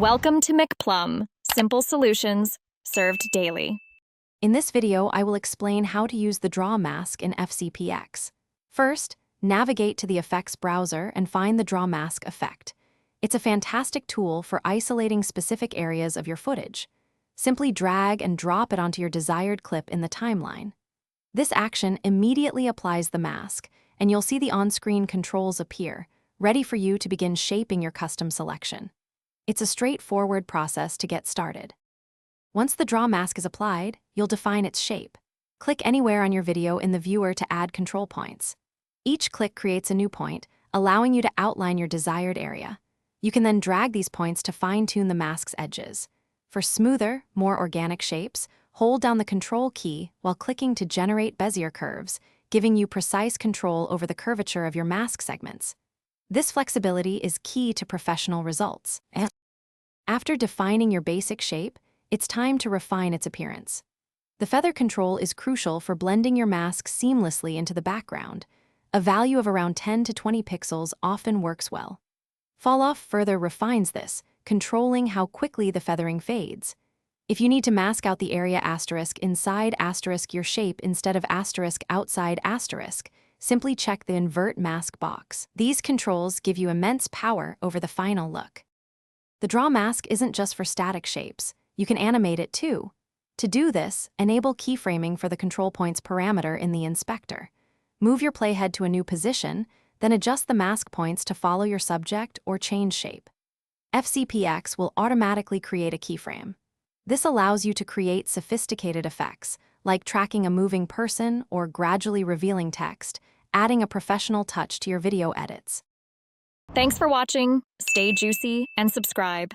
Welcome to McPlum, simple solutions served daily. In this video, I will explain how to use the Draw Mask in FCPX. First, navigate to the Effects browser and find the Draw Mask effect. It's a fantastic tool for isolating specific areas of your footage. Simply drag and drop it onto your desired clip in the timeline. This action immediately applies the mask, and you'll see the on-screen controls appear, ready for you to begin shaping your custom selection. It's a straightforward process to get started. Once the draw mask is applied, you'll define its shape. Click anywhere on your video in the viewer to add control points. Each click creates a new point, allowing you to outline your desired area. You can then drag these points to fine-tune the mask's edges. For smoother, more organic shapes, hold down the Control key while clicking to generate Bezier curves, giving you precise control over the curvature of your mask segments. This flexibility is key to professional results. After defining your basic shape, it's time to refine its appearance. The feather control is crucial for blending your mask seamlessly into the background. A value of around 10 to 20 pixels often works well. Fall off further refines this, controlling how quickly the feathering fades. If you need to mask out the area asterisk inside asterisk your shape instead of asterisk outside asterisk, simply check the Invert Mask box. These controls give you immense power over the final look. The Draw Mask isn't just for static shapes. You can animate it too. To do this, enable keyframing for the control points parameter in the inspector. Move your playhead to a new position, then adjust the mask points to follow your subject or change shape. FCPX will automatically create a keyframe. This allows you to create sophisticated effects, like tracking a moving person or gradually revealing text, adding a professional touch to your video edits. Thanks for watching, stay juicy, and subscribe.